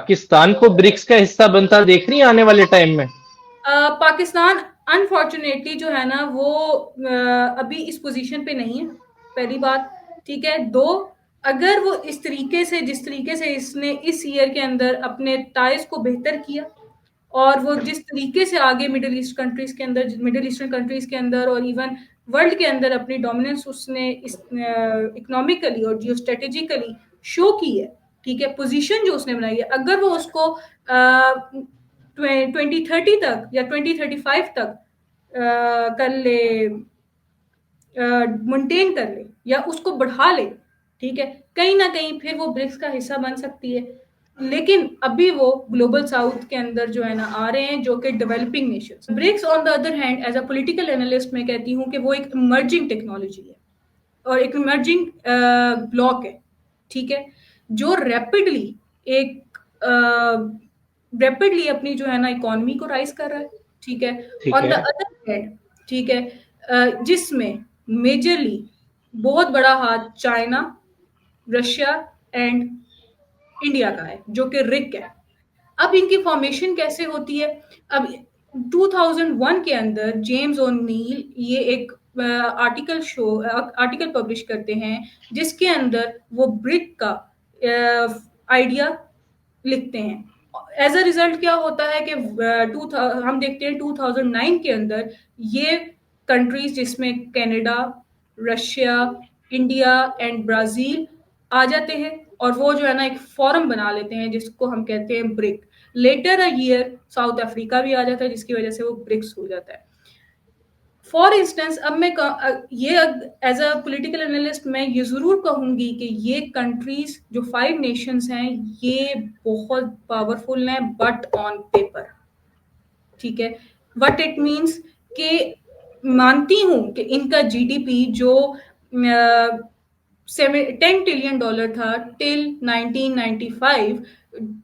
पाकिस्तान को ब्रिक्स का हिस्सा बनता देख रही है आने वाले टाइम में? पाकिस्तान अनफॉर्चुनेटली जो है ना वो अभी इस पोजीशन पे नहीं है, पहली बात। ठीक है। दो, अगर वो इस तरीके से, जिस तरीके से इसने इस ईयर के अंदर अपने टाइज को बेहतर किया और वो जिस तरीके से आगे मिडिल ईस्ट कंट्रीज के अंदर, मिडिल ईस्टर्न कंट्रीज के अंदर और इवन वर्ल्ड के अंदर अपनी डोमिनेंस उसने इकोनॉमिकली और जियो स्ट्रेटेजिकली शो की है। ठीक है। पोजीशन जो उसने बनाई है, अगर वो उसको 2030 तक या 2035 तक कर ले, मेंटेन कर ले या उसको बढ़ा ले, ठीक है, कहीं ना कहीं फिर वो ब्रिक्स का हिस्सा बन सकती है। लेकिन अभी वो ग्लोबल साउथ के अंदर जो है ना आ रहे हैं, जो कि developing nations. BRICS on the other hand, as a political analyst मैं कहती हूँ कि वो एक इमर्जिंग टेक्नोलॉजी है और एक इमर्जिंग ब्लॉक है। ठीक है। जो रैपिडली एक रैपिडली अपनी जो है ना इकोनॉमी को राइज कर रहा है। ठीक है। ठीक ऑन द है। अदर हैंड, ठीक है, जिसमें मेजरली बहुत बड़ा हाथ चाइना, रशिया एंड इंडिया का है, जो कि रिक है। अब इनकी फॉर्मेशन कैसे होती है? अब 2001 के अंदर जेम्स ओ'नील ये एक आर्टिकल पब्लिश करते हैं, जिसके अंदर वो ब्रिक का आइडिया लिखते हैं। एज अ रिजल्ट क्या होता है कि हम देखते हैं 2009 के अंदर ये कंट्रीज, जिसमें Canada, Russia, India and Brazil आ जाते हैं और वो जो है ना एक फोरम बना लेते हैं जिसको हम कहते हैं BRIC. Later a year South Africa भी आ जाता है, जिसकी वजह से वो ब्रिक्स हो जाता है। फॉर इंस्टेंस, अब मैं ये एज अ पॉलिटिकल एनालिस्ट मैं ये जरूर कहूंगी कि ये कंट्रीज जो 5 नेशंस हैं, ये बहुत पावरफुल हैं बट ऑन पेपर। ठीक है। वट इट मीन्स कि मानती हूं कि इनका जीडीपी जो 10 ट्रिलियन डॉलर था टिल 1995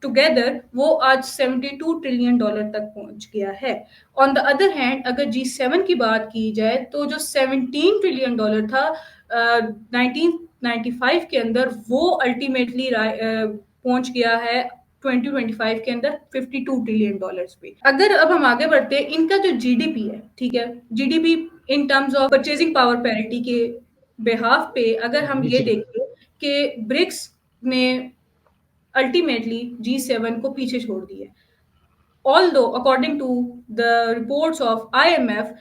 टुगेदर, वो आज 72 ट्रिलियन डॉलर तक पहुंच गया है। ऑन द अदर हैंड, अगर G7 की बात की जाए तो जो 17 ट्रिलियन डॉलर था 1995 के अंदर, वो अल्टीमेटली पहुंच गया है 2025 के अंदर 52 ट्रिलियन डॉलर्स पे। अगर अब हम आगे बढ़ते हैं, इनका जो जीडीपी है, ठीक है, GDP in terms of purchasing power parity के बेहाफ पे अगर हम जी ये जी। देखें कि ब्रिक्स ने अल्टीमेटली G7 को पीछे छोड़ दिया। Although according to the reports of IMF,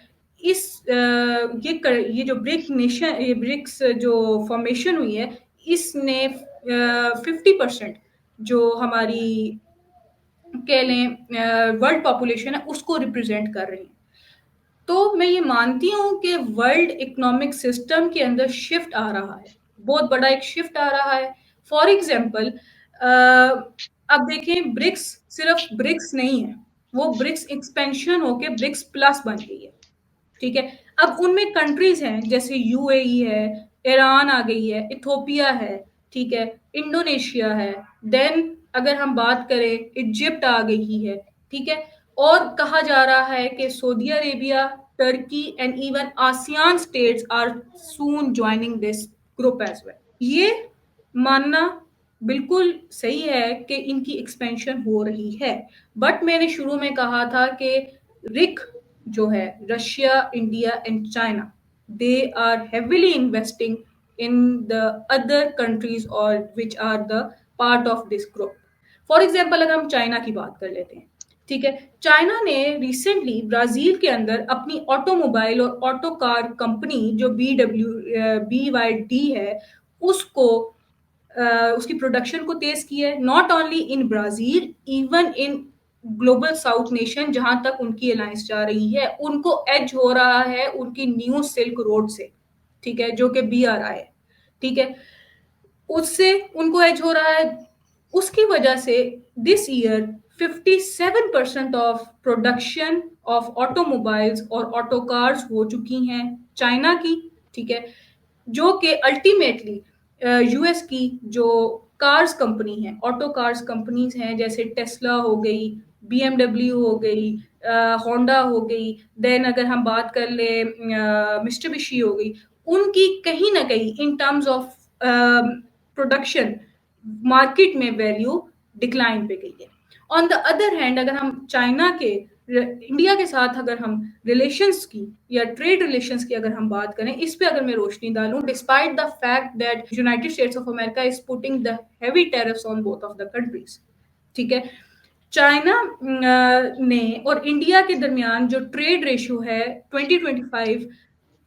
इस ये जो ब्रिक्स जो फॉर्मेशन हुई है, इसने 50% जो हमारी कह लें वर्ल्ड पॉपुलेशन है उसको रिप्रेजेंट कर रही है। तो मैं ये मानती हूँ कि वर्ल्ड इकोनॉमिक सिस्टम के अंदर शिफ्ट आ रहा है, बहुत बड़ा एक शिफ्ट आ रहा है। फॉर एग्जाम्पल, अब देखें, ब्रिक्स सिर्फ ब्रिक्स नहीं है, वो ब्रिक्स एक्सपेंशन होके ब्रिक्स प्लस बन गई है। ठीक है। अब उनमें कंट्रीज हैं जैसे यूएई है, ईरान आ गई है, इथोपिया है, ठीक है, इंडोनेशिया है, देन अगर हम बात करें इजिप्ट आ गई है। ठीक है। और कहा जा रहा है कि Saudi Arabia, Turkey and even ASEAN states are soon joining this group as well. ये मानना बिल्कुल सही है कि इनकी एक्सपेंशन हो रही है। बट मैंने शुरू में कहा था कि रिक जो है, Russia, India and China, they are heavily investing in the other countries और which are the part of this group. For example, अगर हम चाइना की बात कर लेते हैं, ठीक है, चाइना ने रिसेंटली ब्राजील के अंदर अपनी ऑटोमोबाइल और ऑटो कार कंपनी जो BYD है, उसको उसकी प्रोडक्शन को तेज किया है, not only in Brazil, even in global south nation जहां तक उनकी अलायंस जा रही है, उनको एज हो रहा है उनकी न्यू सिल्क रोड से। ठीक है। जो कि BRI है। ठीक है। उससे उनको एज हो रहा है। उसकी वजह से this year 57% of production of automobiles और ऑटो कार्स हो चुकी हैं चाइना की। ठीक है। जो कि अल्टीमेटली यूएस की जो कार्स कंपनी है, ऑटो कार्स कंपनीज हैं, जैसे टेस्ला हो गई, BMW हो गई, होंडा हो गई, देन अगर हम बात कर ले मिस्टबिशी हो गई, उनकी कहीं ना कहीं in terms of production market में वैल्यू डिक्लाइन पे गई है। ऑन द अदर हैंड अगर हम चाइना के इंडिया के साथ अगर हम रिलेशंस की या ट्रेड रिलेशंस की अगर हम बात करें, इस पे अगर मैं रोशनी डालूं, despite the fact that United states of America is putting the heavy tariffs on both of the countries, ठीक है, चाइना ने और इंडिया के दरमियान जो ट्रेड रेशियो है 2025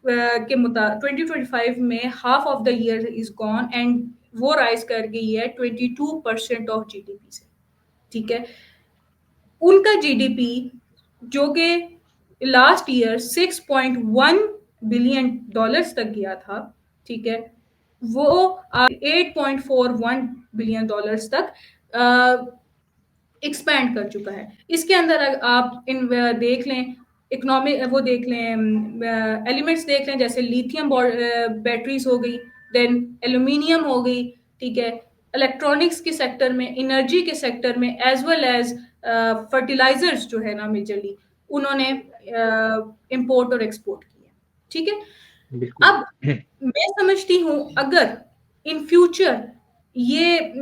के मुताबिक 2025 में half of the year is gone and वो राइज कर गई है 22% ऑफ जीडीपी से, ठीक है। उनका जीडीपी जो कि लास्ट ईयर 6.1 बिलियन डॉलर्स तक गया था, ठीक है, वो 8.41 बिलियन डॉलर्स तक एक्सपैंड कर चुका है। इसके अंदर आप इन देख लें, इकोनॉमिक वो देख लें, एलिमेंट्स देख लें, जैसे लिथियम बैटरीज हो गई, देन एल्यूमिनियम हो गई, ठीक है, इलेक्ट्रॉनिक्स के सेक्टर में, एनर्जी के सेक्टर में, एज वेल एज फर्टिलाइजर्स जो है ना मेजरली उन्होंने इंपोर्ट और एक्सपोर्ट किया, ठीक है। बिल्कुल। अब मैं समझती हूँ अगर इन फ्यूचर ये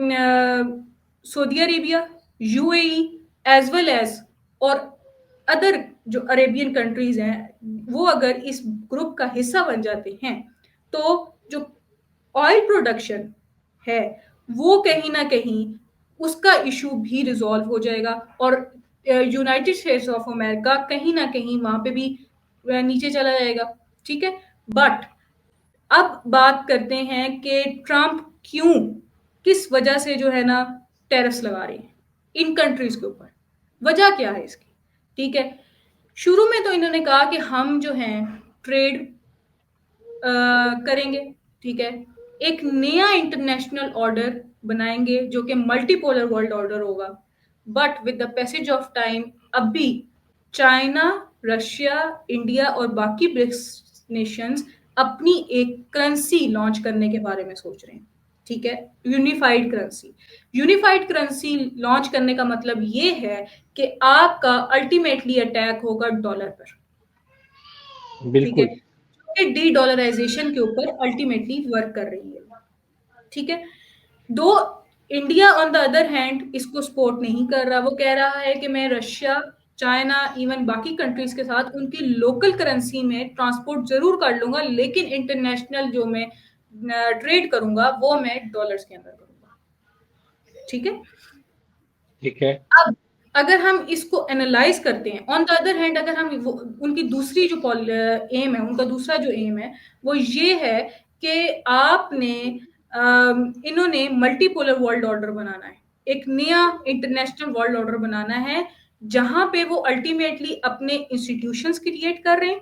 Saudi Arabia, UAE as well as और अदर जो अरेबियन कंट्रीज हैं वो अगर इस ग्रुप का हिस्सा बन जाते हैं, तो जो ऑयल प्रोडक्शन है वो कहीं ना कहीं उसका इशू भी रिजॉल्व हो जाएगा और यूनाइटेड स्टेट्स ऑफ अमेरिका कहीं ना कहीं वहां पे भी नीचे चला जाएगा, ठीक है। बट अब बात करते हैं कि ट्रम्प क्यों, किस वजह से जो है ना टैरिफ्स लगा रहे हैं इन कंट्रीज के ऊपर, वजह क्या है इसकी, ठीक है। शुरू में तो इन्होंने कहा कि हम जो हैं ट्रेड करेंगे, ठीक है, एक नया इंटरनेशनल ऑर्डर बनाएंगे जो कि मल्टीपोलर वर्ल्ड ऑर्डर होगा। But with the passage of time अभी चाइना, रशिया, इंडिया और बाकी ब्रिक्स नेशंस अपनी एक करेंसी लॉन्च करने के बारे में सोच रहे हैं, ठीक है, unified currency. Unified currency launch करने का मतलब ये है कि आपका अल्टीमेटली अटैक होगा डॉलर पर, ठीक है, बिल्कुल। डी डॉलराइजेशन के ऊपर अल्टीमेटली वर्क कर रही है, ठीक है। दो India on the other hand इसको सपोर्ट नहीं कर रहा, वो कह रहा है कि मैं रशिया, चाइना, इवन बाकी कंट्रीज के साथ उनकी लोकल करेंसी में ट्रांसपोर्ट जरूर कर लूंगा, लेकिन इंटरनेशनल जो मैं ट्रेड करूंगा वो मैं डॉलर्स के अंदर करूंगा, ठीक है। ठीक है। अब अगर हम इसको एनालाइज करते हैं, ऑन द अदर हैंड अगर हम उनकी दूसरी जो एम है, उनका दूसरा जो एम है वो ये है कि आपने इन्होंने मल्टीपोलर वर्ल्ड ऑर्डर बनाना है, एक नया इंटरनेशनल वर्ल्ड ऑर्डर बनाना है जहां पे वो अल्टीमेटली अपने इंस्टीट्यूशंस क्रिएट कर रहे हैं,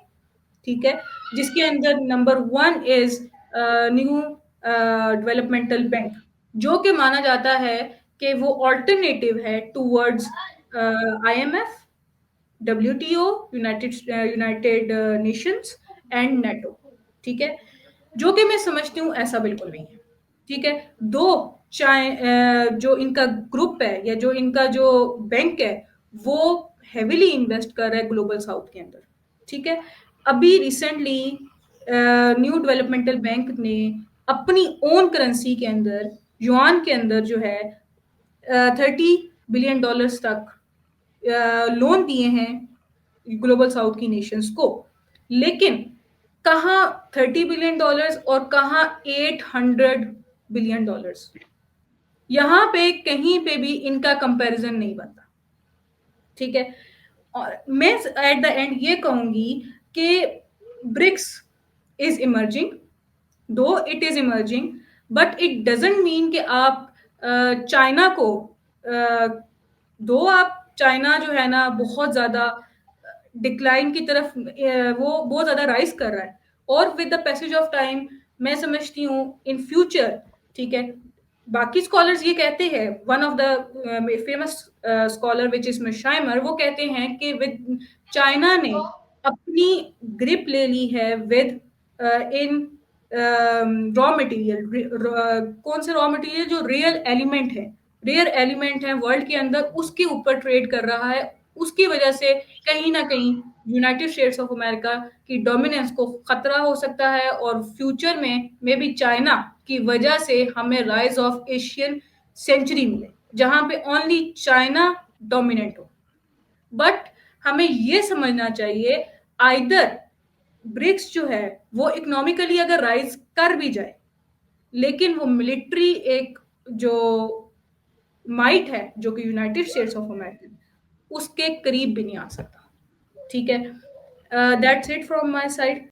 ठीक है, जिसके अंदर number 1 is new developmental bank, जो कि माना जाता है कि वो ऑल्टरनेटिव है towards IMF, WTO, United Nations and NATO, ठीक है, जो कि मैं समझती हूँ ऐसा बिल्कुल नहीं है, ठीक है। दो जो इनका ग्रुप है या जो इनका जो बैंक है वो हेविली इन्वेस्ट कर रहा है ग्लोबल साउथ के अंदर, ठीक है। अभी रिसेंटली न्यू डेवलपमेंटल बैंक ने अपनी ओन करेंसी के अंदर, युआन के अंदर जो है 30 बिलियन डॉलर्स तक लोन दिए हैं ग्लोबल साउथ की नेशंस को, लेकिन कहाँ 30 बिलियन डॉलर्स और कहाँ 800 बिलियन डॉलर्स, यहां पे कहीं पे भी इनका कंपैरिजन नहीं बनता, ठीक है। और मैं एट द एंड ये कहूंगी कि ब्रिक्स इज इमर्जिंग, दो it is emerging, but it doesn't mean कि आप चाइना को दो आप चाइना जो है ना बहुत ज्यादा डिक्लाइन की तरफ वो बहुत ज्यादा राइज कर रहा है, और with the passage of time मैं समझती हूँ इन फ्यूचर, ठीक है, बाकी स्कॉलर्स ये कहते हैं, one of the famous scholar which is Mearsheimer, वो कहते हैं कि विद चाइना ने अपनी ग्रिप ले ली है विद इन रॉ मटेरियल, कौन से रॉ मटेरियल जो रियल एलिमेंट है, रेयर एलिमेंट है वर्ल्ड के अंदर, उसके ऊपर ट्रेड कर रहा है। उसकी वजह से कहीं ना कहीं यूनाइटेड स्टेट्स ऑफ अमेरिका की डोमिनेंस को खतरा हो सकता है, और फ्यूचर में मे बी चाइना की वजह से हमें राइज ऑफ एशियन सेंचुरी मिले, जहां पे ओनली चाइना डोमिनेंट हो। बट हमें ये समझना चाहिए, आइदर ब्रिक्स जो है वो इकोनॉमिकली अगर राइज कर भी जाए, लेकिन वो मिलिट्री एक जो माइट है जो कि यूनाइटेड स्टेट्स ऑफ अमेरिका, उसके करीब भी नहीं आ सकता। ठीक है, that's it from my side.